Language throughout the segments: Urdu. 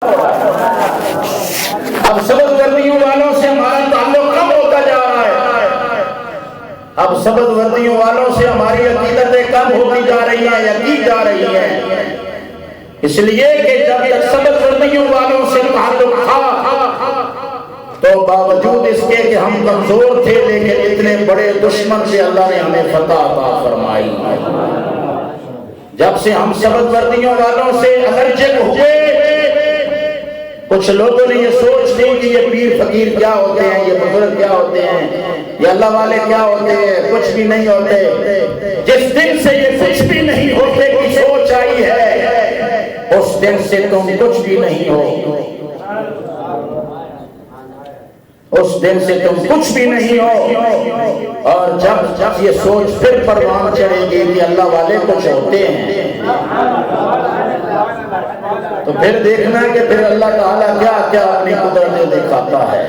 اب سبز وردیوں والوں سے ہمارا تعلق کم ہوتا جا رہا ہے، اب سبز وردیوں والوں سے ہماری عقیدتیں کم ہوتی جا رہی ہیں یا کی جا رہی ہیں، اس لیے کہ جب تک سبز وردیوں والوں سے تعلق تھا تو باوجود اس کے کہ ہم کمزور تھے لیکن اتنے بڑے دشمن سے اللہ نے ہمیں فتح عطا فرمائی۔ جب سے ہم سبز وردیوں والوں سے الرجک ہوئے، کچھ لوگوں نے یہ سوچ لی کہ یہ پیر فقیر کیا ہوتے ہیں، یہ بزرگ کیا ہوتے ہیں، یہ اللہ والے کیا ہوتے ہیں، کچھ بھی نہیں ہوتے۔ جس دن سے یہ کچھ بھی نہیں ہوتے کی سوچ آئی ہے، اس دن سے تم کچھ بھی نہیں ہو، اس دن سے تم کچھ بھی نہیں ہو۔ اور جب یہ سوچ پھر پروان چڑھے گی کہ اللہ والے کچھ ہوتے ہیں، تو پھر دیکھنا کہ پھر اللہ تعالیٰ کیا کیا اپنی قدرتیں دکھاتا ہے۔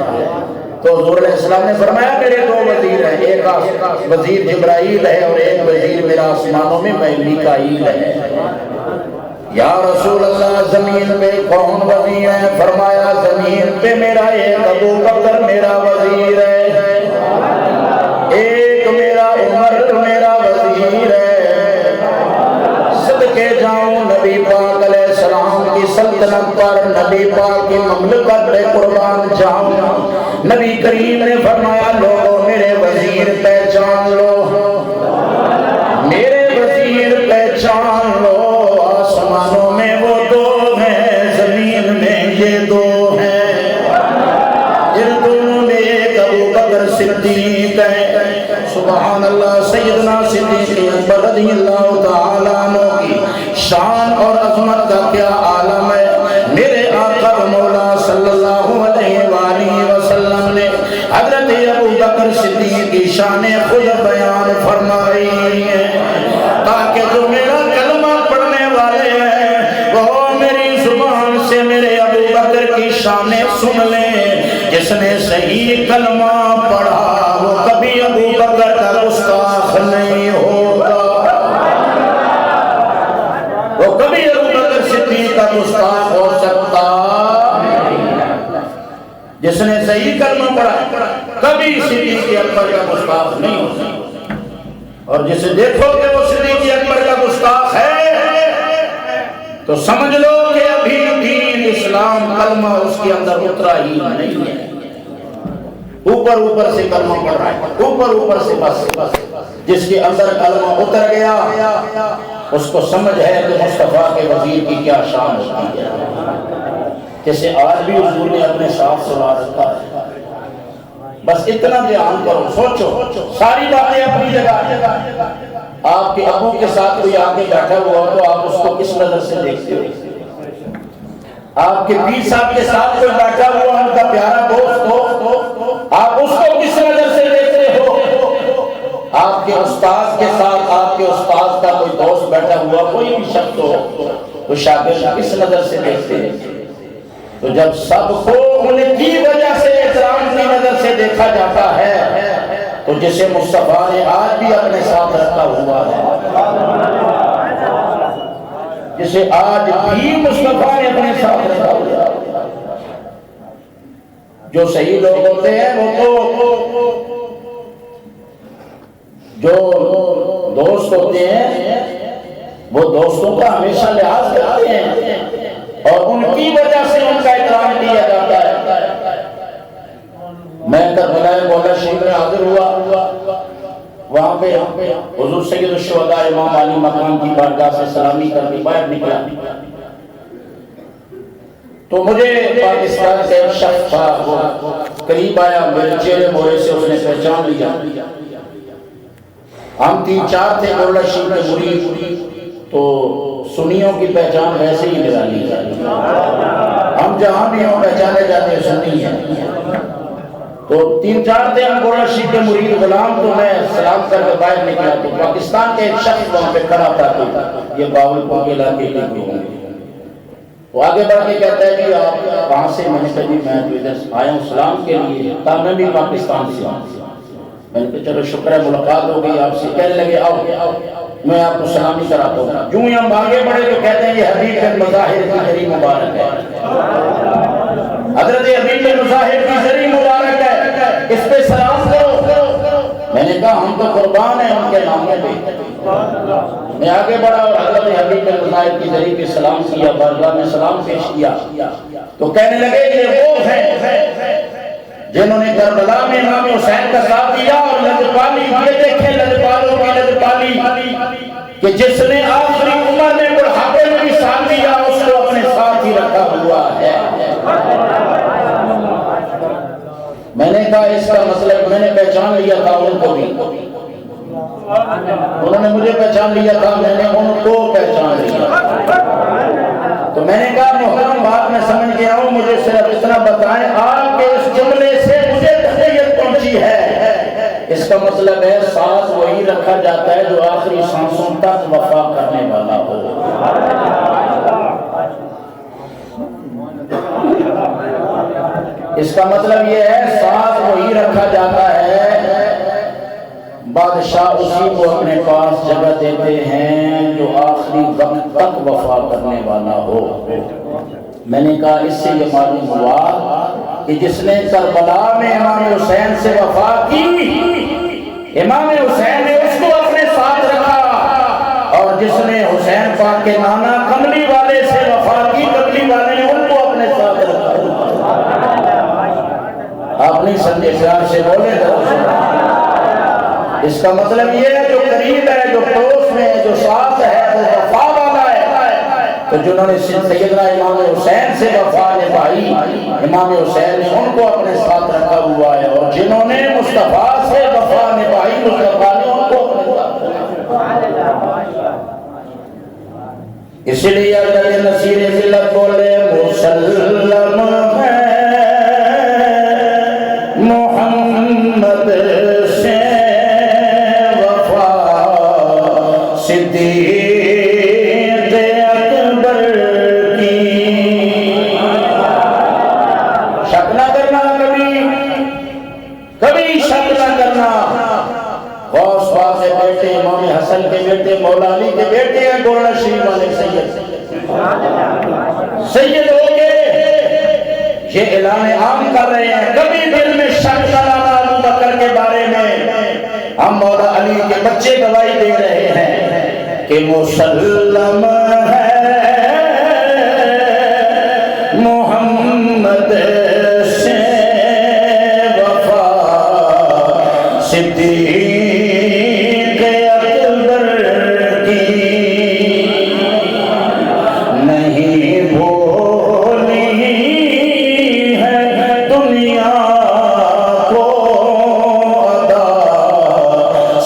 تو حضور علیہ السلام نے فرمایا میرے دو وزیر ہیں، ایک وزیر جبرائیل ہے اور ایک وزیر میرا آسمانوں میں میکائیل ہے۔ یا رسول اللہ زمین پہ کون وزیر ہے؟ فرمایا زمین پہ میرا ایک ابو بکر میرا وزیر ہے، ایک میرا عمر میرا وزیر ہے۔ صدقے جاؤں نبی پاک علیہ السلام کی سلطنت پر، نبی پاک کی مملکت پہ قربان جاؤں۔ نبی کریم نے فرمایا لوگوں میرے وزیر پہچان لو، میرے وزیر پہچان لو، آسمانوں میں وہ دو ہیں، زمین میں یہ دو ہیں، ان دونوں میں ایک ابو بکر صدیق ہے۔ سبحان اللہ، سیدنا صدیق اکبر رضی اللہ تعالیٰ عنہ کی شان اور عظمت کا کیا عالم ہے۔ میرے آقا مولا صلی اللہ علیہ وآلہ وسلم نے حضرت ابو بکر صدیق کی شان خود بیان فرمائی ہے، تاکہ جو میرا کلمہ پڑھنے والے ہیں وہ میری زبان سے میرے ابو بکر کی شان سن لیں۔ جس نے صحیح کلمہ پڑھا وہ کبھی ابو بکر کا گستاخ نہیں ہوگا، وہ کبھی ابو بکر صدیق کا گستاخ ہو سکتا۔ جس نے صحیح کلمہ پڑھا کبھی صدیق اکبر کا گستاخ نہیں ہو سکتا، اور جسے دیکھو کہ وہ صدیق اکبر کا گستاخ ہے تو سمجھ لو کہ ابھی دین اسلام کلمہ اس کے اندر اترا ہی نہیں ہے، اوپر اوپر سے کلمہ پڑھ رہا ہے، اوپر اوپر سے بس۔ جس کے اندر کلمہ اتر گیا اس کو سمجھ ہے کہ مصطفیٰ کے وزیر کی کیا شان ہوتی ہے، جیسے آج بھی حضور نے اپنے ساتھ سنا رکھا ہے۔ بس اتنا دھیان کرو، سوچو، ساری باتیں اپنی جگہ۔ آپ کے ابو کے ساتھ کوئی آگے بیٹھا ہوا تو آپ اس کو کس نظر سے دیکھتے ہو؟ آپ کے پیر صاحب کے ساتھ کوئی بیٹھا ہوا ان کا پیارا دوست ہو، آپ اس کو کس نظر سے دیکھتے ہو؟ آپ کے استاد کے ساتھ آپ کے استاد کا کوئی دوست بیٹھا ہوا کوئی بھی شخص ہو تو شاگرد کس نظر سے دیکھتے ہیں؟ تو جب سب کو ان کی وجہ سے احترام کی نظر سے دیکھا جاتا ہے تو جسے مصطفیٰ نے آج بھی اپنے ساتھ رکھا ہوا ہے، جسے آج بھی مصطفیٰ نے اپنے ساتھ رکھا ہوا ہے، جو صحیح لوگ ہوتے ہیں وہ تو جو دوست ہوتے ہیں وہ دوستوں کا ہمیشہ لحاظ کرتے ہیں اور ان کی وجہ سے ان کا احترام کیا جاتا ہے۔ میں کربلا مولا شریف میں حاضر ہوا، وہاں پہ حضور سید الشہداء امام علی مقام کی بارگاہ سے سلامی کر کے باہر نکلا تو مجھے پاکستان سے ایک شخص تھا، وہ قریب آیا، میرے چہرے مورے سے اس نے پہچان لیا۔ ہم 3-4 تھے مولا شریف کے مرید، تو سنیوں کی پہچان ویسے ہی نرالی ہے، ہم جہاں بھی ہوں پہچانے جاتے ہیں سنی ہیں۔ تو 3-4 تھے ہم مولا شریف کے مرید غلام، تو میں سلام کر کے باہر نکلا تو پاکستان کے ایک شخص وہاں پہ کھڑا تھا، تو یہ باولپور کے علاقے کے ہوں گے، وہ آگے بڑھ کے کہتا ہے کہ آپ کہاں سے؟ میں نے کہا جی میں تو ادھر آیا ہوں سلام کے لیے، تب میں بھی پاکستان سے ہوں۔ میں نے کہا چلو شکر ہے ملاقات ہو گئی آپ سے، کہنے لگے آؤ میں آپ کو سلامی کراتا ہوں۔ جو ہی ہم آگے بڑھے تو کہتے ہیں یہ حبیب بن مظاہر کی ہری مبارک ہے۔ اس پہ سلام کرو۔ میں نے کہا ہم تو قربان ہیں ان کے ناموں پہ۔ میں آگے بڑھا اور حضرت حبیب المنائب کی ذریعے پہ سلام کیا، بارگاہ میں سلام پیش کیا تو کہنے لگے یہ وہ ہیں جنہوں نے کربلا میں امام حسین کا ساتھ دیا، اور لجپالی یہ دیکھیں لجپالوں کی لجپالی کہ جس نے آخری عمر میں بڑھاپے میں بھی ساتھ دیا اس کو اپنے ساتھ ہی رکھا ہوا ہے۔ میں نے کہا اس کا مطلب میں نے پہچان لیا تھا ان کو بھی، انہوں نے مجھے پہچان لیا تھا، میں نے ان کو پہچان لیا۔ تو میں نے کہا محترم بات میں سمجھ گیا ہوں، مجھے صرف اتنا بتائیں آپ کے اس جملے سے مجھے تحریت پہنچی ہے، اس کا مطلب ہے ساتھ وہی رکھا جاتا ہے جو آخری سانسوں تک وفا کرنے والا ہو۔ اس کا مطلب یہ ہے ساتھ وہی رکھا جاتا ہے، بادشاہ اسی کو اپنے پاس جگہ دیتے ہیں جو آخری وقت تک وفا کرنے والا ہو۔ میں نے کہا اس سے یہ معلوم ہوا کہ جس نے کربلا میں امام حسین سے وفا کی، امام حسین نے اس کو اپنے ساتھ رکھا، اور جس نے حسین پاک کے نانا کملی والے سے وفا کی، کملی والے نے ان کو اپنے ساتھ رکھا۔ آپ نہیں سمجھے، پیار سے بولے اس کا مطلب یہ ہے جو قریب ہے، جو پڑوس میں ہے، جو ساتھ ہے، وہ وفا والا ہے۔ تو جنہوں نے سیدنا امام حسین سے وفا نبھائی، امام حسین نے ان کو اپنے ساتھ رکھا ہوا ہے، اور جنہوں نے مصطفیٰ سے وفا نبھائی، مصطفیٰ نے ان کو اپنے ساتھ رکھا۔ اس لیے اللہ نصیر ذلت بولے مسلم ہے محمد سے وفا صدیق اکبر کی۔ شک نہ کرنا، کبھی شک نہ کرنا، غوث پاک کے بیٹے، امام حسن کے بیٹے، مولا علی کے بیٹے ہیں، گورنر شریف والے سید ہو کے یہ اعلان عام کر رہے ہیں، کبھی دل میں شک نہ لانا ابو بکر کے بارے میں۔ ہم مولا علی کے بچے گواہی دے رہے ہیں کہ مسلم ہے محمد سے وفا صدیق اکبر کی، نہیں بھولی ہے دنیا کو ادا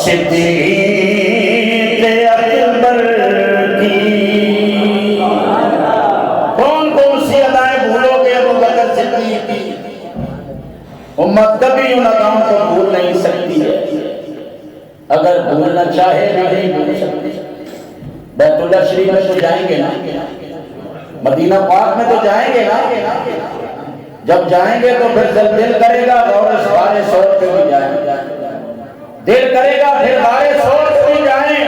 صدیق اکبر کی۔ کون کون سی ادائیں بھولو گے ابو بکر صدیق کی؟ امت کبھی ان اداؤں کو بھول نہیں سکتی ہے، اگر بھولنا چاہے نہیں بھول سکتی۔ بیت اللہ شریف میں تو جائیں گے نا، مدینہ پاک میں تو جائیں گے نا، جب جائیں گے تو پھر دل کرے گا غور غار ثور پہ بھی جائیں، دل کرے گا پھر غار ثور پہ بھی جائیں،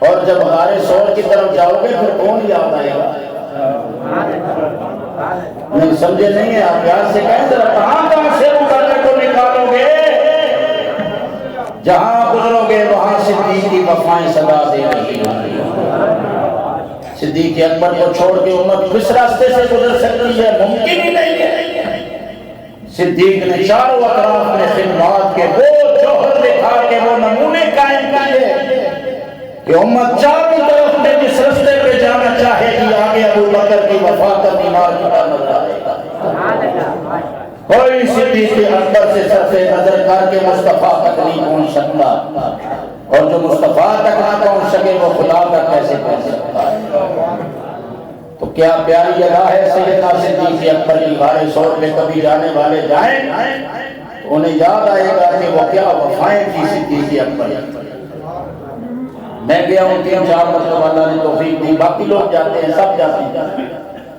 اور جب غار ثور کی طرف جاؤ گے پھر کون یاد آئے گا؟ نہیں سمجھے نہیں ہے آپ، یاد سے کہیں ذرا کہاں کہاں سے مقرر کو نکالو گے؟ جہاں گزرو گے وہاں صدیق کی وفائیں صدا دے رہی ہوں۔ صدیق اکبر کو چھوڑ کے امت کس راستے سے گزر سکتی ہے؟ ممکن ہی نہیں ہے۔ صدیق نے چاروں اطراف میں خدمات کے وہ جوہر دکھا کے وہ نمونے قائم کیے کہ امت چاروں طرف میں جس راستے پہ جانا چاہے گی آگے ابو بکر کی وفا کا مینار کھڑا نظر آئے گا۔ کوئی صدیق اکبر سے صرف نظر کر کے مصطفیٰ تک نہیں پہنچ سکتا، اور جو مصطفیٰ تک نہ پہنچ سکے وہ خدا تک کیسے پہنچ سکتا ہے؟ تو کیا پیاری ادا ہے سیدنا صدیق اکبر کی غار ثور پہ کبھی جانے والے جائیں تو انہیں یاد آئے گا کہ وہ کیا وفائیں تھی صدیق اکبر۔ میں گیا ہوں 3-4 مرتبہ اللہ نے توفیق دی، باقی لوگ جاتے ہیں، سب جاتے ہیں،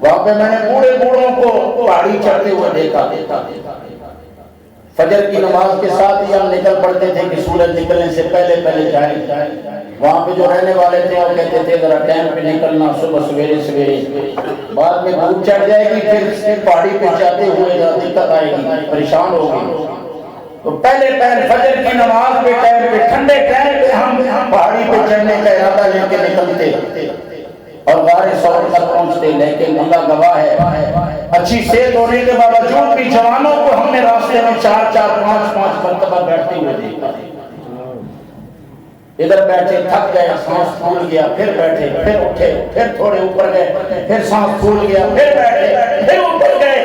وہاں پہ میں نے بوڑھے بوڑھوں کو پہاڑی چڑھتے ہوئے دیکھا۔ فجر کی نماز کے ساتھ ہی ہم نکل پڑتے تھے کہ سورج نکلنے سے پہلے جائیں، وہاں پہ جو رہنے والے تھے وہ کہتے تھے ذرا ٹائم پہ نکلنا صبح سویرے سویرے، بعد میں دھوپ چڑھ جائے گی پھر پہاڑی پہ جاتے ہوئے دقت آئے گی، پریشان ہوگی، تو پہلے پہل فجر کی نماز پہ ٹائم پہ ٹھنڈے ٹائم پہ ہم پہاڑی پہ چڑھنے کا ارادہ لے کے نکلتے اور غار ثور تک پہنچتے، لیکن اللہ گواہ ہے اچھی صحت ہونے کے باوجود بھی جوانوں کو ہم نے راستے میں 4 5 مرتبہ بیٹھتے ہوئے دیکھا، ادھر بیٹھے تھک گئے سانس پھول گیا پھر بیٹھے پھر اٹھے پھر تھوڑے اوپر گئے پھر سانس پھول گیا پھر بیٹھے پھر اوپر گئے۔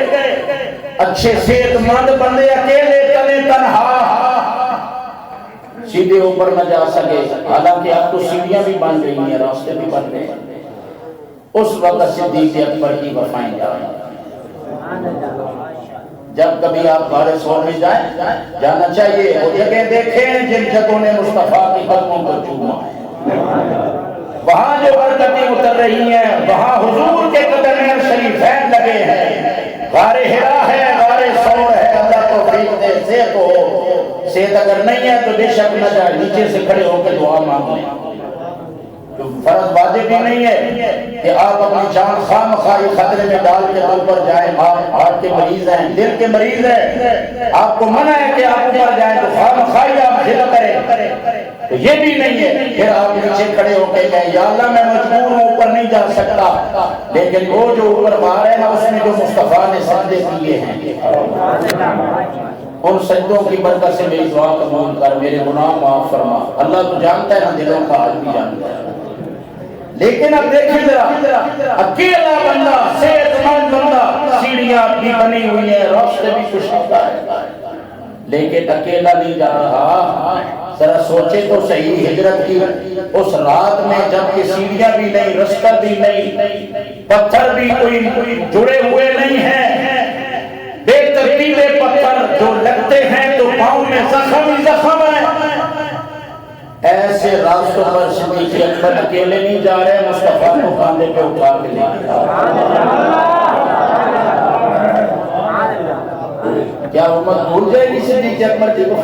اچھے صحت مند بندے اکیلے تنے تنہا سیدھے اوپر نہ جا سکے، حالانکہ اب تو سیڑھیاں بھی بن گئی ہیں، راستے بھی بن گئے۔ اس وقت صدیق اکبر کی وفائیں جا رہی ہیں۔ جب کبھی آپ غار ثور میں جائیں جانا چاہیے، وہ جگہ دیکھیں جن جگہوں نے مصطفیٰ کی قدموں کو چوما ہے، وہاں جو برکتیں اتر رہی ہیں، وہاں حضور کے قدمین شریفین لگے ہیں، غار حرا ہے، غار ثور ہے۔ اللہ توفیق دے، صحت ہو، صحت اگر نہیں ہے تو بے شک نہ جائے، نیچے سے کھڑے ہو کے دعا مانگ لیں، فرض واجب بھی نہیں ہے کہ آپ اپنی جان خواہ مخواہ خطرے میں ڈال کے اوپر جائیں۔ آپ ہارٹ کے مریض ہیں، دل کے مریض ہیں، آپ کو منع ہے کہ آپ اوپر جائیں تو خواہ مخواہ آپ ذکر کریں، تو یہ بھی نہیں ہے۔ پھر آپ نیچے کھڑے ہو کے کہیں یا اللہ میں مجبور ہوں اوپر نہیں جا سکتا، لیکن وہ جو اوپر باہر ہے نا اس میں جو مصطفیٰ نے سجدے کیے ہیں، ان سجدوں کی برکت سے میری دعا قبول کر، میرے گناہ معاف فرما۔ اللہ تو جانتا ہے نا دلوں کا، آج بھی جانتا ہے۔ لیکن اب دیکھیں ذرا، اکیلا بندہ، صحت مند بندہ، سیڑھیاں بھی بنی ہوئی ہیں، راستے بھی کچھ ہوتا ہے، لیکن اکیلا نہیں جا رہا۔ ذرا سوچے تو صحیح، ہجرت کی اس رات میں جب کہ سیڑھیاں بھی نہیں، رستہ بھی نہیں، پتھر بھی کوئی جڑے ہوئے نہیں ہیں، بے ترتیبے پتھر جو لگتے ہیں تو پاؤں میں زخم ہی زخم ہے، ایسے راستوں پر صدیق اکبر اکیلے نہیں جا رہے، مصطفیٰ کو کاندھے پہ اٹھا کے لے کے۔ کیا امت بھول جائے گی صدیق اکبر جی کو؟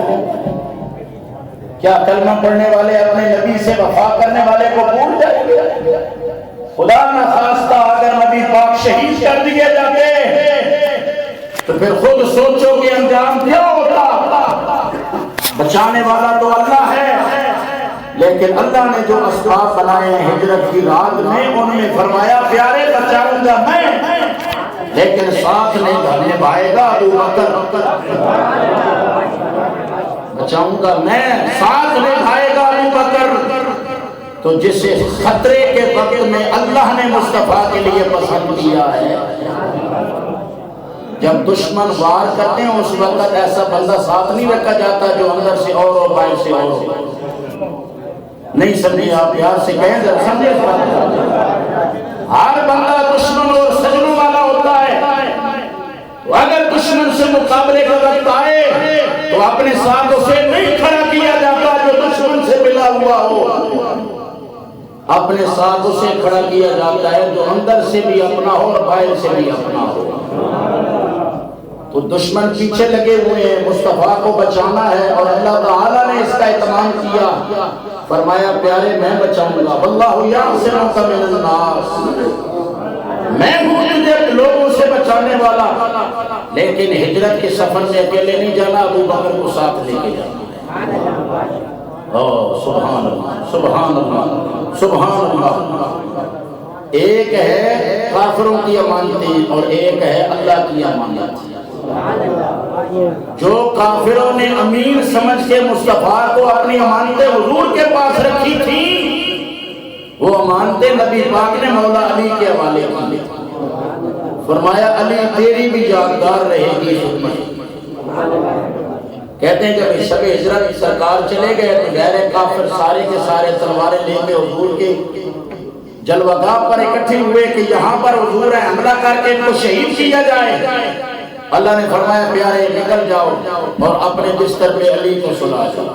کیا کلمہ پڑھنے والے اپنے نبی سے وفا کرنے والے کو بھول جائیں گے؟ خدا نہ خواستہ اگر نبی پاک شہید کر دیے جاتے تو پھر خود سوچو کہ انجام کیا ہوتا۔ بچانے والا تو اللہ ہے، لیکن اللہ نے جو اسباب بنائے ہیں ہجرت کی رات میں، ان میں فرمایا پیارے بچاؤں گا میں، لیکن ساتھ نہیں نبھائے گا ابو بکر، بچاؤں گا میں، ساتھ نبھائے گا ابو بکر۔ تو جسے خطرے کے وقت میں اللہ نے مصطفیٰ کے لیے پسند کیا ہے، جب دشمن وار کرتے ہیں اس وقت ایسا بندہ ساتھ نہیں رکھا جاتا جو اندر سے اور باہر سے اور نہیں سمجھے۔ آپ پیار سے کہیں ذرا سمجھے، ہر بندہ دشمن اور سجنوں والا ہوتا ہے، اگر دشمن سے مقابلے کا وقت آئے تو اپنے ساتھ اسے نہیں کھڑا کیا جاتا جو دشمن سے ملا ہوا ہو، اپنے ساتھ اسے کھڑا کیا جاتا ہے جو اندر سے بھی اپنا ہو اور باہر سے بھی اپنا ہو۔ تو دشمن پیچھے لگے ہوئے ہیں، مصطفیٰ کو بچانا ہے، اور اللہ تعالیٰ نے اس کا اہتمام کیا، فرمایا پیارے میں بچاؤں گا، واللہ یعصمک من الناس، میں ہوں تجھے لوگوں سے بچانے والا۔ لیکن ہجرت کے سفر میں اکیلے نہیں جانا، ابو بکر کو ساتھ لے کے جانا۔ سبحان اللہ، سبحان اللہ، سبحان اللہ۔ ایک ہے کافروں کی امانتیں اور ایک ہے اللہ کی امانت۔ جو کافروں نے امین سمجھ کے مصطفیٰ کو اپنی امانتیں حضور کے پاس رکھی تھی، وہ امانتیں نبی پاک نے مولا علی کے حوالے کی، فرمایا علی تیری بھی یادگار رہے گی خدمت۔ کہتے ہیں جب شب ہجرت سرکار چلے گئے تو غیر کافر سارے کے سارے تلواریں لے کے حضور کے جلوگاہ پر اکٹھے ہوئے کہ یہاں پر حضور ہے، حملہ کر کے ان کو شہید کیا جائے۔ اللہ نے فرمایا پیارے نکل جاؤ اور اپنے بستر پہ علی کو سلا جاؤ۔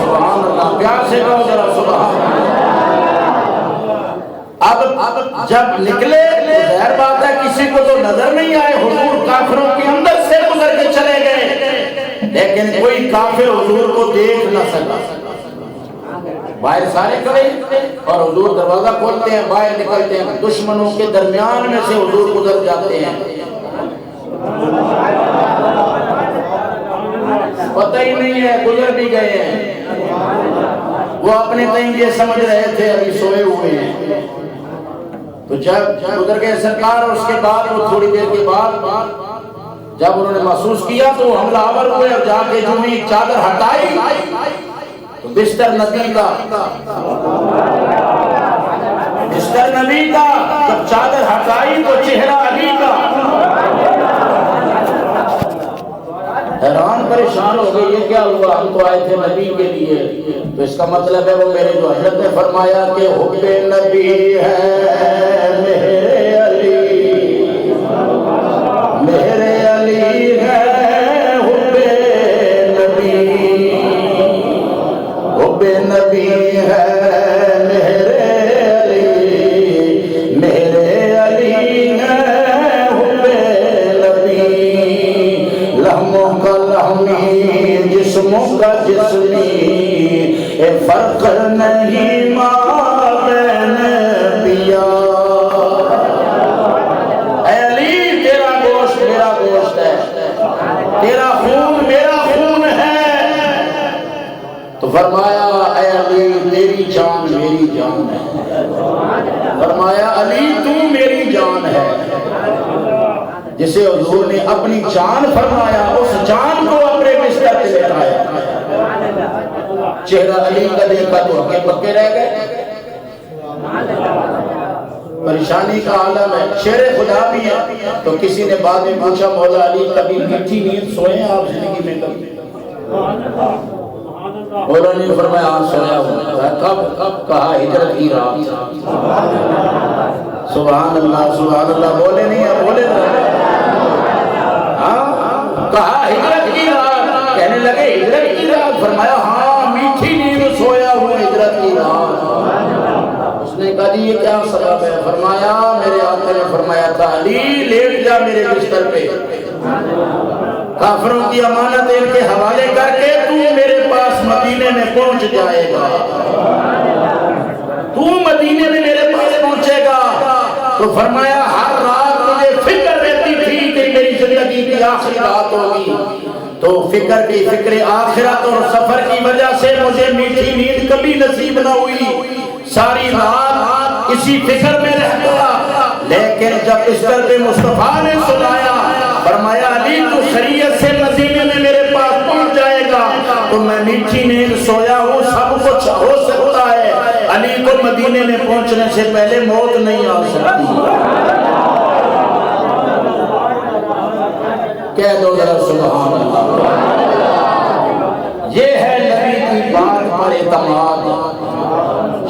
سبحان اللہ، پیار سے کہو ذرا سبحان اللہ۔ اب جب نکلے ظاہر بات ہے کسی کو تو نظر نہیں آئے، حضور کافروں کے اندر سے گزر کے چلے گئے، لیکن کوئی کافر حضور کو دیکھ نہ سکا. باہر سارے کھڑے اور حضور دروازہ کھولتے ہیں، باہر نکلتے ہیں، دشمنوں کے درمیان میں سے حضور گزر جاتے ہیں. پتہ ہی نہیں ہے گزر بھی گئے ہیں. وہ اپنے تئیں یہ سمجھ رہے تھے ابھی سوئے ہوئے ہیں. تو جب گزر گئے سرکار، اور اس کے بعد وہ تھوڑی دیر کے بعد جب انہوں نے محسوس کیا تو حملہ آور ہوئے، اور جا کے جو ہی چادر ہٹائی تو بستر نبی کا جب چادر ہٹائی تو چہرہ علی کا. حیران پریشان ہو گئے، یہ کیا ہوا؟ ہم تو آئے تھے نبی کے لیے. تو اس کا مطلب ہے وہ میرے جو حضرت نے فرمایا کہ حب نبی ہے میرے علی، میرے علی ہے حب نبی، حب نبی ہے میرے علی، میرے علی ہے حب نبی. لہموں کا لہمی جسموں کا جسمی، اے فرق نہیں مابین پیا. اے علی تیرا گوشت میرا گوشت ہے، تیرا خون میرا خون ہے. تو فرمایا اے علی تیری جان میری جان ہے. فرمایا علی تو میری جان ہے. جسے حضور نے اپنی جان فرمایا، اس جان کو اپنے بستر پہ لٹایا. چہرہ علی کا دیکھا تو ہکے پکے رہ گئے. پریشانی کا عالم ہے. شیر خدا بھی ہے. تو کسی نے بعد میں پوچھا مولا علی کبھی میٹھی نیند سوئے ہیں آپ زندگی میں کبھی؟ مولا نے فرمایا ہاں سویا ہوا. کب؟ کہا ہجرت کی رات. سبحان اللہ سبحان اللہ. بولے نہیں ہے بولے ہاں. کہا ہجرت کی رات. کہنے لگے ہجرت کی رات. فرمایا ہاں میٹھی نیند سویا ہوا ہجرت کی رات. اس نے کہا جی یہ کیا سبب ہے؟ فرمایا میرے آقا نے فرمایا تھا علی لیٹ جا میرے بستر پہ، کافروں کی امانت ان کے حوالے کر کے تو میرے پاس مدینے میں پہنچ جائے گا. تو مدینے میں میرے پاس پہنچے گا. تو فرمایا ہر رات مجھے فکر رہتی تھی کہ میری زندگی کی آخری رات ہوگی. تو فکر آخرت اور سفر کی وجہ سے مجھے میٹھی نیند کبھی نصیب نہ ہوئی. ساری رات اسی فکر میں رہتا. لیکن جب بستر پہ مصطفیٰ نے سلایا، فرمایا علی تو خیریت سے مدینے میں میرے پاس پہنچ جائے گا. تو میں میٹھی نیند سویا ہوں، سب کچھ ہو سکتا ہے، علی کو مدینے میں پہنچنے سے پہلے موت نہیں آ سکتی. کہہ دو ذرا سبحان اللہ. یہ ہے نبی کی بات پر اعتماد،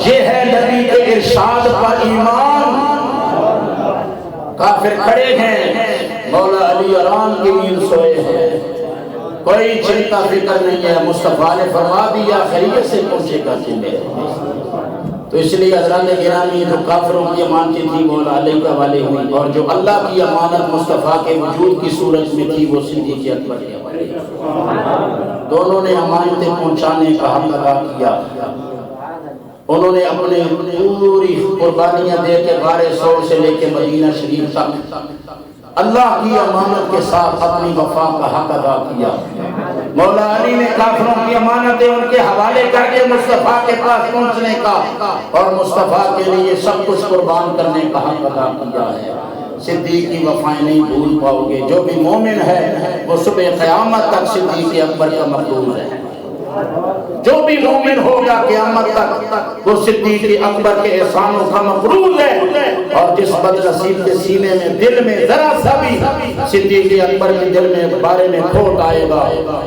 یہ ہے نبی کے ارشاد پر ایمان. کافر کھڑے ہیں، مولا علی آرام کی نیند سوئے ہیں، کوئی چنتا فکر نہیں ہے. مصطفیٰ نے فرما دیا خیریت سے پہنچے گا تمہیں. تو اس لیے حضرات گرامی جو کافروں کی امانتیں تھی مولا علی کے حوالے ہوئی، اور جو اللہ کی امانت مصطفیٰ کے وجود کی صورت میں تھی وہ صدیق اکبر کے حوالے. دونوں نے امانتیں پہنچانے کا حق ادا کیا. انہوں نے اپنے پوری قربانیاں دے کے غار ثور سے لے کے مدینہ شریف تک اللہ کی امانت کے ساتھ اپنی وفا کا حق ادا کیا. مولا علی نے کافروں کی امانتیں ان کے حوالے کر کے مصطفیٰ کے پاس پہنچنے کا اور مصطفیٰ کے لیے سب کچھ قربان کرنے کا حق ادا کیا ہے. صدیق کی وفائیں نہیں بھول پاؤ گے. جو بھی مومن ہے وہ صبح قیامت تک صدیق اکبر کا مقبول ہے. جو بھی مومن ہوگا قیامت تک وہ صدیق اکبر کے احسانوں کا مقبول ہے. اور جس بدنصیب کے سینے میں دل میں ذرا سا بھی صدیق اکبر کے دل میں بارے میں کھوٹ آئے گا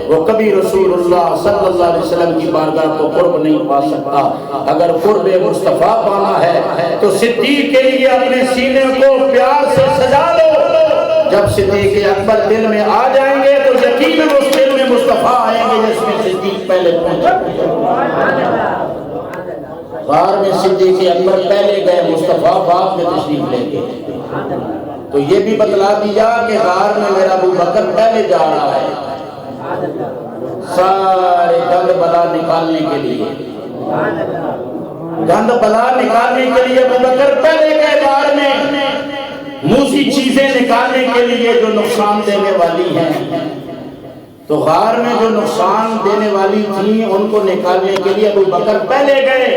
وہ کبھی رسول اللہ صلی اللہ علیہ وسلم کی بارگاہ کو قرب نہیں پا سکتا. اگر قرب مصطفیٰ پانا ہے تو صدیق کے لیے اپنے سینے کو پیار سے سجا لو. جب صدیق اکبر دل میں آ جائیں گے تو یقیناً اس دل میں مصطفیٰ آئیں گے جس میں صدیق پہلے پہنچے. غار میں صدیق اکبر پہلے گئے، مصطفیٰ بعد میں تشریف لے گئے. تو یہ بھی بتلا دیا کہ غار میں میرا ابو بکر پہلے جا رہا ہے. سارے گند بلا نکالنے کے لیے، گند بلا نکالنے کے لیے ابو بکر پہلے گئے غار میں، موسی چیزیں نکالنے کے لیے جو نقصان دینے والی ہیں۔ تو غار میں جو نقصان دینے والی تھیں ان کو نکالنے کے لیے ابو بکر پہلے گئے۔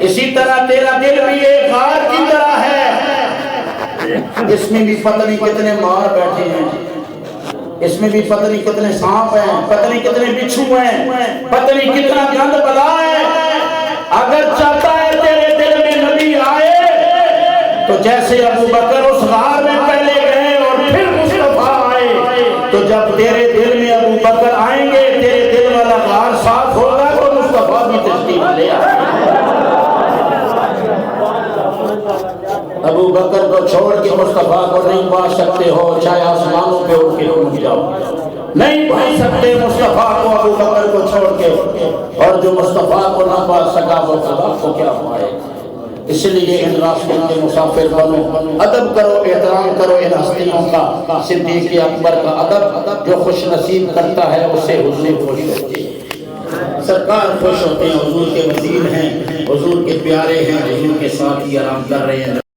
اسی طرح تیرا دل بھی ایک غار کی طرح ہے، اس میں بھی پتہ نہیں کتنے مار بیٹھے ہیں، اس میں بھی پتہ نہیں کتنے سانپ ہیں، پتہ نہیں کتنے بچھو ہیں، پتہ نہیں کتنا گند بلا ہے۔ اگر چاہتا ہے تیرے دل میں نبی آئے تو جیسے ابو بکر اس غار میں پہلے گئے اور پھر مصطفیٰ آئے، تو جب تیرے دل میں ابو بکر آئیں گے تیرے دل والا غار صاف ہوگا تو مصطفیٰ بھی تشریف لے آئے۔ ابو بکر کو چھوڑ کے مصطفیٰ کو نہیں پا سکتے ہو، چاہے آسمانوں پہ اٹھ کے پہنچ جاؤ، نہیں پا سکتے مصطفیٰ کو ابو بکر کو چھوڑ کے، اور جو مصطفیٰ کو نہ پا سکا وہ خدا کو کیا پائے۔ اس لیے ان راستوں کے مسافر بنو، ادب کرو، احترام کرو ان ہستیوں کا۔ صدیق اکبر کا ادب جو خوش نصیب کرتا ہے اسے حضور خوش ہوتی ہے، سرکار خوش ہوتے ہیں، حضور کے وزیر ہیں، حضور کے پیارے ہیں، حضور کے ساتھ ہی آرام کر رہے ہیں۔